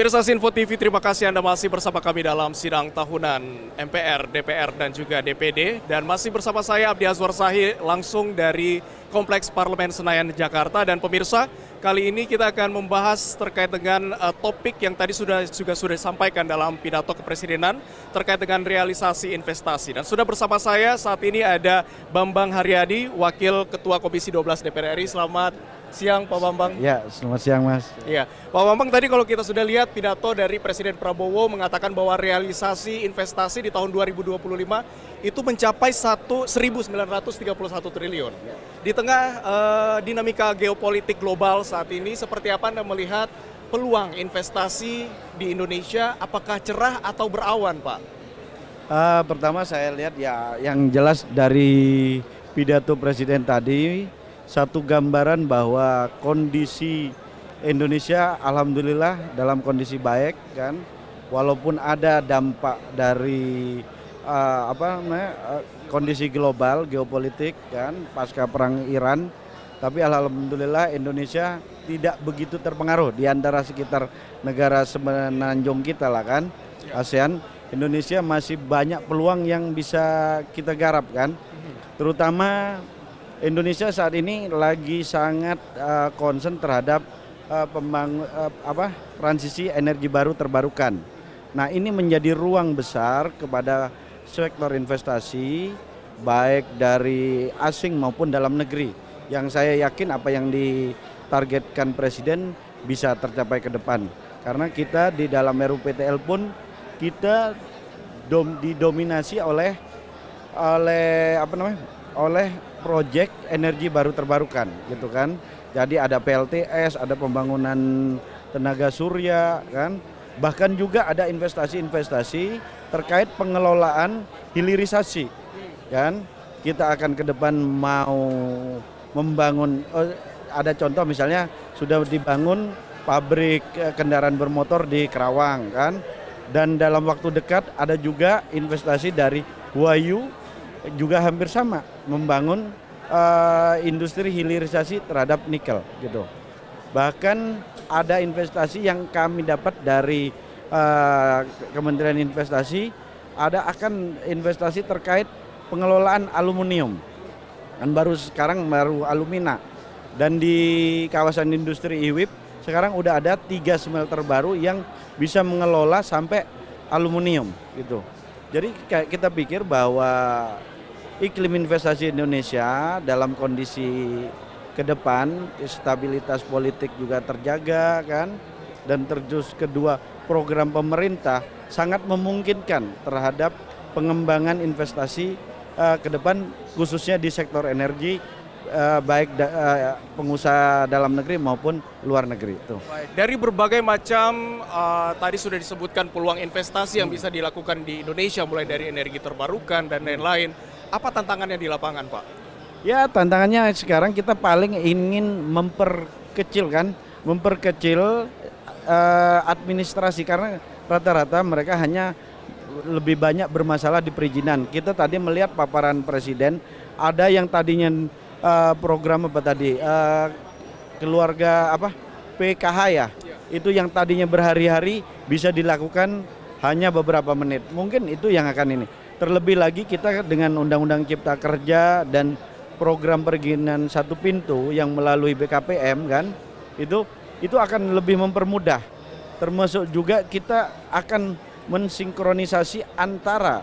Pemirsa Sinfo TV, terima kasih Anda masih bersama kami dalam sidang tahunan MPR, DPR, dan juga DPD. Dan masih bersama saya Abdi Azwar Sahi, langsung dari Kompleks Parlemen Senayan, Jakarta. Dan pemirsa, kali ini kita akan membahas terkait dengan topik yang tadi sudah disampaikan dalam pidato kepresidenan terkait dengan realisasi investasi. Dan sudah bersama saya saat ini ada Bambang Haryadi, Wakil Ketua Komisi 12 DPR RI. Selamat siang Pak Bambang. Ya, selamat siang Mas. Iya, Pak Bambang, tadi kalau kita sudah lihat pidato dari Presiden Prabowo mengatakan bahwa realisasi investasi di tahun 2025 itu mencapai 1.931 triliun. Di tengah dinamika geopolitik global saat ini, seperti apa Anda melihat peluang investasi di Indonesia? Apakah cerah atau berawan, Pak? Pertama saya lihat ya yang jelas dari pidato Presiden tadi, satu gambaran bahwa kondisi Indonesia alhamdulillah dalam kondisi baik kan, walaupun ada dampak dari kondisi global geopolitik kan pasca perang Iran, tapi alhamdulillah Indonesia tidak begitu terpengaruh di antara sekitar negara semenanjung kita lah kan, ASEAN. Indonesia masih banyak peluang yang bisa kita garap kan, terutama Indonesia saat ini lagi sangat concern terhadap transisi energi baru terbarukan. Nah, ini menjadi ruang besar kepada sektor investasi baik dari asing maupun dalam negeri. Yang saya yakin apa yang ditargetkan Presiden bisa tercapai ke depan. Karena kita di dalam RUPTL pun kita didominasi oleh proyek energi baru terbarukan gitu kan. Jadi ada PLTS, ada pembangunan tenaga surya kan. Bahkan juga ada investasi-investasi terkait pengelolaan hilirisasi kan. Kita akan ke depan mau membangun ada contoh misalnya sudah dibangun pabrik kendaraan bermotor di Kerawang kan. Dan dalam waktu dekat ada juga investasi dari Huayu juga hampir sama membangun industri hilirisasi terhadap nikel gitu. Bahkan ada investasi yang kami dapat dari Kementerian Investasi, akan investasi terkait pengelolaan aluminium. Kan sekarang baru alumina. Dan di kawasan industri IWIP sekarang udah ada 3 smelter baru yang bisa mengelola sampai aluminium gitu. Jadi kita pikir bahwa iklim investasi Indonesia dalam kondisi ke depan, stabilitas politik juga terjaga kan, dan terus kedua program pemerintah sangat memungkinkan terhadap pengembangan investasi ke depan khususnya di sektor energi baik pengusaha dalam negeri maupun luar negeri itu. Dari berbagai macam tadi sudah disebutkan peluang investasi yang bisa dilakukan di Indonesia mulai dari energi terbarukan dan lain-lain. Apa tantangannya di lapangan, Pak? Ya, tantangannya sekarang kita paling ingin memperkecil administrasi karena rata-rata mereka hanya lebih banyak bermasalah di perizinan. Kita tadi melihat paparan Presiden, ada yang tadinya program keluarga PKH ya, itu yang tadinya berhari-hari bisa dilakukan hanya beberapa menit. Mungkin itu yang akan ini. Terlebih lagi kita dengan Undang-Undang Cipta Kerja dan program perizinan satu pintu yang melalui BKPM kan, itu akan lebih mempermudah. Termasuk juga kita akan mensinkronisasi antar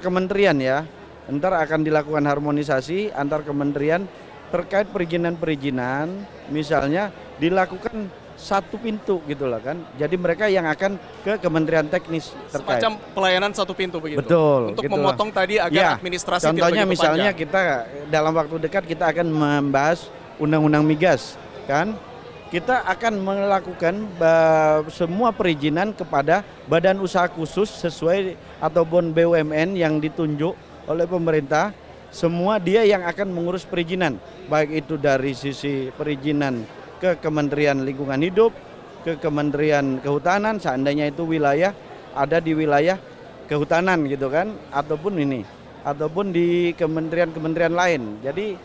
kementerian ya. Ntar akan dilakukan harmonisasi antar kementerian terkait perizinan-perizinan, misalnya dilakukan satu pintu gitulah kan. Jadi mereka yang akan ke kementerian teknis terkait. Semacam pelayanan satu pintu begitu. Betul. Untuk gitulah. memotong tadi agar administrasi tidak begitu contohnya misalnya panjang. kita dalam waktu dekat kita akan membahas undang-undang migas kan. Kita akan melakukan semua perizinan kepada badan usaha khusus sesuai ataupun BUMN yang ditunjuk oleh pemerintah. Semua dia yang akan mengurus perizinan, baik itu dari sisi perizinan ke Kementerian Lingkungan Hidup, ke Kementerian Kehutanan, seandainya itu wilayah ada di wilayah kehutanan gitu kan, ataupun di kementerian-kementerian lain. Jadi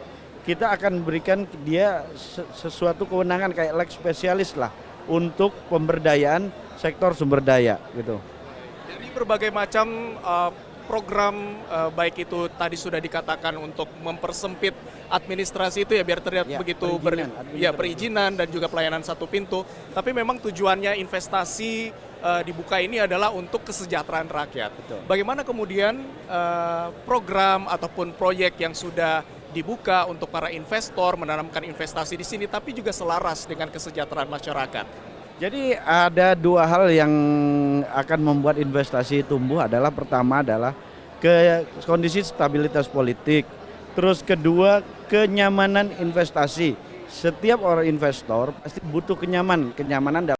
kita akan berikan dia sesuatu kewenangan kayak leg spesialis lah untuk pemberdayaan sektor sumber daya gitu. Dari berbagai macam program baik itu tadi sudah dikatakan untuk mempersempit administrasi itu ya biar terlihat Ya, begitu perizinan dan juga pelayanan satu pintu. Tapi memang tujuannya investasi dibuka ini adalah untuk kesejahteraan rakyat. Betul. Bagaimana kemudian program ataupun proyek yang sudah dibuka untuk para investor menanamkan investasi di sini tapi juga selaras dengan kesejahteraan masyarakat. Jadi ada dua hal yang akan membuat investasi tumbuh adalah pertama adalah kondisi stabilitas politik, terus kedua kenyamanan investasi. Setiap orang investor pasti butuh kenyamanan